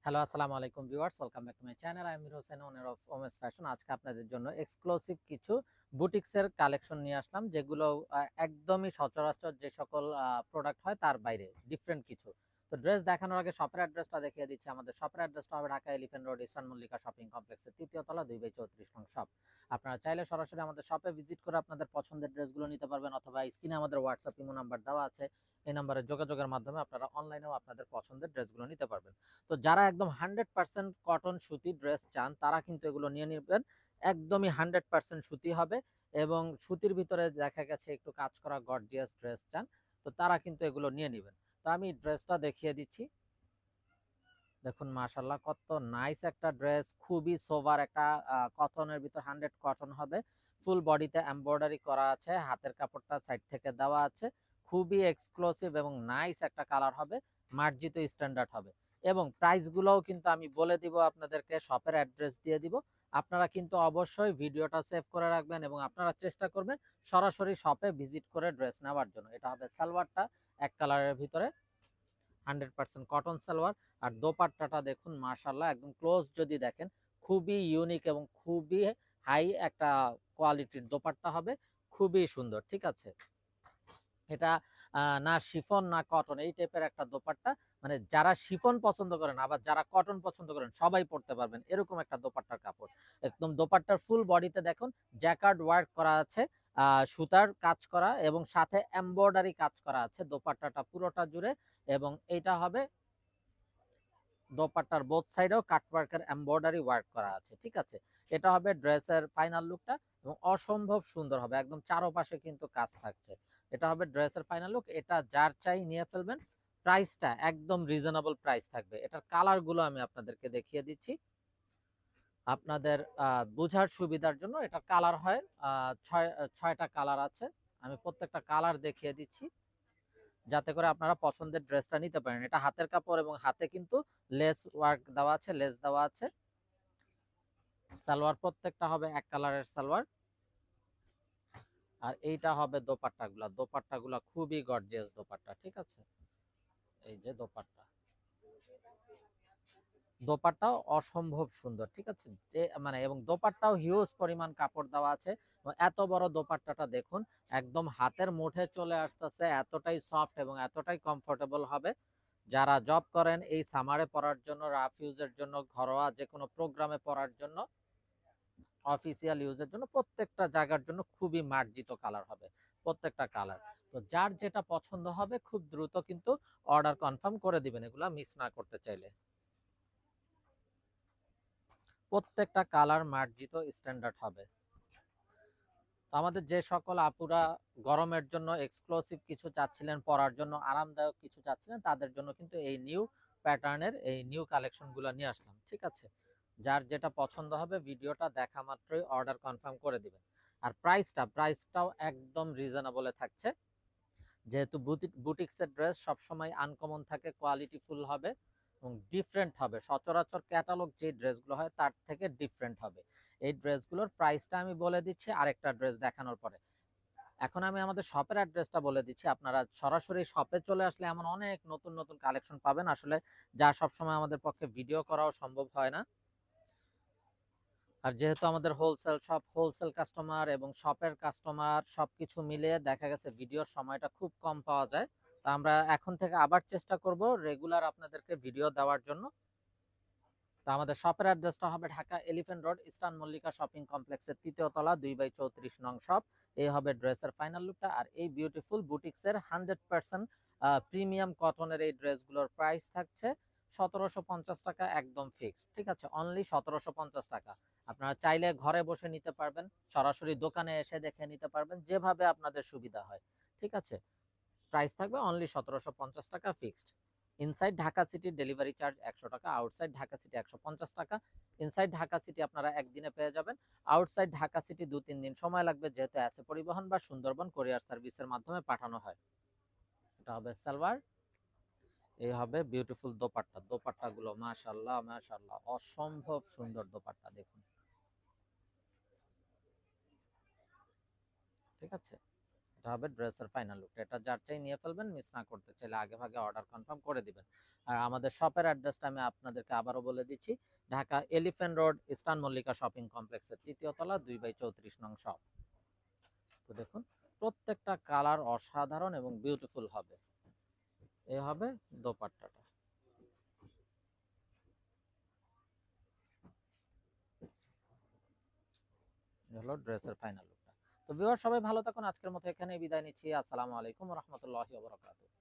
Hello, আসসালামু আলাইকুম viewers, welcome back to my channel. আমি আমির হোসেন, ওনার অফ ওমেস ফ্যাশন। আজকে আপনাদের জন্য এক্সক্লুসিভ কিছু বুটিক্সের কালেকশন নিয়ে আসলাম, যেগুলো একদমই সচরাচর যে সকল প্রোডাক্ট হয় তার বাইরে ডিফারেন্ট কিছু। তো ড্রেস দেখানোর আগে শপের অ্যাড্রেসটা দেখিয়ে দিচ্ছি। আমাদের শপের অ্যাড্রেসটা হবে Dhaka elephant road, eastern Mallika shopping কমপ্লেক্সের ৩য় তলা, 2/34 নং শপ। আপনারা চাইলে সরাসরি আমাদের শপে ভিজিট করে আপনাদের পছন্দের ড্রেসগুলো নিতে পারবেন, অথবা স্ক্রিনে আমাদের হোয়াটসঅ্যাপ ইমো নাম্বার দেওয়া আছে। এই নাম্বারে যোগাযোগের মাধ্যমে আপনারা অনলাইনেও আপনাদের পছন্দের ড্রেসগুলো নিতে পারবেন। তো যারা একদম 100% কটন সুতি ড্রেস চান, তারা কিন্তু এগুলো নিয়ে নেবেন। একদমই 100% সুতি হবে, এবং সুতির ভিতরে দেখা গেছে একটু কাজ করা গর্জিয়াস ড্রেস চান, তো তারা কিন্তু এগুলো নিয়ে নেবেন। তো আমি ড্রেসটা দেখিয়ে দিচ্ছি। দেখুন, মাশাল্লাহ কত নাইস একটা ড্রেস, খুবই সোভার একটা কটনের ভিতর, 100 কটন হবে। ফুল বডিতে এমব্রয়ডারি করা আছে, হাতের কাপড়টা সাইড থেকে দেওয়া আছে। খুবই এক্সক্লুসিভ এবং নাইস একটা কালার হবে, মার্জিত স্ট্যান্ডার্ড হবে। এবং প্রাইসগুলোও কিন্তু আমি বলে দিব আপনাদেরকে, শপের অ্যাড্রেস দিয়ে দিব। আপনারা কিন্তু অবশ্যই ভিডিওটা সেভ করে রাখবেন এবং আপনারা চেষ্টা করবেন সরাসরি শপে ভিজিট করে ড্রেস নেওয়ার জন্য। এটা হবে সালোয়ারটা, এক কালারের ভিতরে 100% কটন সালোয়ার। আর দোপাট্টাটা দেখুন, মাশাল্লাহ একদম ক্লোজ যদি দেখেন, খুবই ইউনিক এবং খুবই হাই একটা কোয়ালিটির দোপাট্টা হবে, খুবই সুন্দর। ঠিক আছে, এটা না শিফন না কটন, এই টাইপের একটা দোপাট্টা। মানে যারা শিফন পছন্দ করেন, আবার যারা কটন পছন্দ করেন, সবাই পড়তে পারবেন এরকম একটা দোপাট্টার কাপড়। একদম দোপাট্টার ফুল বডিতে দেখুন জ্যাকার্ড ওয়ার্ক করা আছে, সুতার কাজ করা এবং সাথে এমব্রয়ডারি কাজ করা আছে দোপাট্টাটা পুরোটা জুড়ে। এবং এটা হবে দোপাট্টার বোথ সাইডেও কাটওয়ার্কের এমব্রয়ডারি ওয়ার্ক করা আছে। ঠিক আছে, এটা হবে ড্রেসের ফাইনাল লুকটা, এবং অসম্ভব সুন্দর হবে, একদম চারপাশে কিন্তু কাজ থাকছে। এটা হবে ড্রেসের ফাইনাল লুক। এটা যার চাই নিয়ে ফেলবেন। প্রাইসটা একদম রিজনেবল প্রাইস থাকবে। এটার কালারগুলো আমি আপনাদেরকে দেখিয়ে দিচ্ছি আপনাদের বোঝার সুবিধার জন্য। এটা কালার হয় ছয়টা কালার আছে। আমি প্রত্যেকটা কালার দেখিয়ে দিচ্ছি যাতে করে আপনারা পছন্দের ড্রেসটা নিতে পারেন। এটা হাতের কাপড় এবং হাতে কিন্তু লেস ওয়ার্ক দেওয়া আছে, লেস দেওয়া আছে। সালোয়ার প্রত্যেকটা হবে এক কালারের সালোয়ার। আর এইটা হবে দোপাট্টাগুলা। দোপাট্টাগুলা খুবই গর্জিয়াস দোপাট্টা। ঠিক আছে, এই যে দোপাট্টা, দোপাট্টাও অসম্ভব সুন্দর। ঠিক আছে, যে মানে এবং দোপাট্টাও হিউজ পরিমাণ কাপড় দেওয়া আছে। এত বড় দোপাট্টাটা দেখুন, একদম হাতের মুঠে চলে আসতেছে, এতটাই সফট এবং এতটাই কমফোর্টেবল হবে। যারা জব করেন, এই সামারে পরার জন্য, রাফ ইউজের জন্য, ঘরোয়া যে কোনো প্রোগ্রামে পরার জন্য, অফিসিয়াল ইউজের জন্য, প্রত্যেকটা জায়গার জন্য খুবই মার্জিত কালার হবে প্রত্যেকটা কালার। তো যার যেটা পছন্দ হবে খুব দ্রুত কিন্তু অর্ডার কনফার্ম করে দিবেন, এগুলা মিস না করতে চাইলে। প্রত্যেকটা কালার মার্জিত স্ট্যান্ডার্ড হবে। তো আমাদের যে সকল আপুরা গরমের জন্য এক্সক্লুসিভ কিছু চাচ্ছিলেন, পরার জন্য আরামদায়ক কিছু চাচ্ছিলেন, তাদের জন্য কিন্তু এই নিউ প্যাটার্নের এই নিউ কালেকশনগুলো নিয়ে আসলাম। ঠিক আছে, যার যেটা পছন্দ হবে ভিডিওটা দেখা মাত্রই অর্ডার কনফার্ম করে দিবেন। আর প্রাইসটাও একদম রিজনেবলে থাকছে, যেহেতু বুটিক্সের ড্রেস সবসময় আনকমন থাকে, কোয়ালিটিফুল হবে এবং ডিফারেন্ট হবে। সচরাচর ক্যাটালগ যে ড্রেসগুলো হয় তার থেকে ডিফারেন্ট হবে। এই ড্রেসগুলোর প্রাইসটা আমি বলে দিচ্ছি আরেকটা ড্রেস দেখানোর পরে। এখন আমি আমাদের শপের অ্যাড্রেসটা বলে দিচ্ছি। আপনারা সরাসরি শপে চলে আসলে এমন অনেক নতুন নতুন কালেকশন পাবেন, আসলে যা সবসময় আমাদের পক্ষে ভিডিও করাও সম্ভব হয় না। আর যেহেতু আমাদের হোলসেল শপ, হোলসেল কাস্টমার এবং শপের কাস্টমার সবকিছু মিলিয়ে দেখা গেছে ভিডিওর সময়টা খুব কম পাওয়া যায়। তো আমরা এখন থেকে আবার চেষ্টা করব রেগুলার আপনাদেরকে ভিডিও দেওয়ার জন্য। তো আমাদের শপের অ্যাড্রেসটা হবে Dhaka elephant road, eastern Mallika shopping কমপ্লেক্সের ৩য় তলা, 2/34 নং শপ। এই হবে ড্রেসের ফাইনাল লুকটা। আর এই বিউটিফুল বুটিক্সের 100% প্রিমিয়াম কটনের এই ড্রেসগুলোর প্রাইস থাকছে ১৭৫০ টাকা, একদম ফিক্সড। ঠিক আছে, অনলি ১৭৫০ টাকা। আপনারা চাইলে ঘরে বসে নিতে পারবেন, সরাসরি দোকানে এসে দেখে নিতে পারবেন, যেভাবে আপনাদের সুবিধা হয়। ঠিক আছে, প্রাইস থাকবে অনলি ১৭৫০ টাকা fixed. Inside Dhaka city delivery charge ১০০ টাকা, আউটসাইড ঢাকা সিটি ১৫০ টাকা। ইনসাইড ঢাকা সিটি আপনারা একদিনে পেয়ে যাবেন, আউটসাইড ঢাকা সিটি ২-৩ দিন সময় লাগবে, যেহেতু অ্যাসে পরিবহন বা সুন্দরবন কোরিয়ার সার্ভিসের মাধ্যমে পাঠানো হয়। এটা হবে সালোয়ার, এই হবে বিউটিফুল দোপাট্টা। দোপাট্টাগুলো মাশাআল্লাহ মাশাআল্লাহ অসম্ভব সুন্দর দোপাট্টা দেখুন। ঠিক আছে, এটা হবে ড্রেসের ফাইনাল লুক। এটা যার চাই নিয়ে ফেলবেন, মিস না করতে চাইলে আগে ভাগে অর্ডার কনফার্ম করে দিবেন। আর আমাদের শপের অ্যাড্রেসটা আমি আপনাদেরকে আবারও বলে দিচ্ছি, Dhaka elephant road eastern Mallika shopping কমপ্লেক্সের ৩য় তলা ২/৩৪ নং শপ। তো দেখুন প্রত্যেকটা কালার অসাধারণ এবং বিউটিফুল হবে। এ হবে দোপাট্টাটা। হলো ড্রেসের ফাইনাল লুকটা। তো ভিউয়ার সবাই ভালো থাকুন, আজকের মতো এখানেই বিদায় নিচ্ছি। আসসালামু আলাইকুম ওয়া রাহমাতুল্লাহি ওয়া বারাকাতুহু।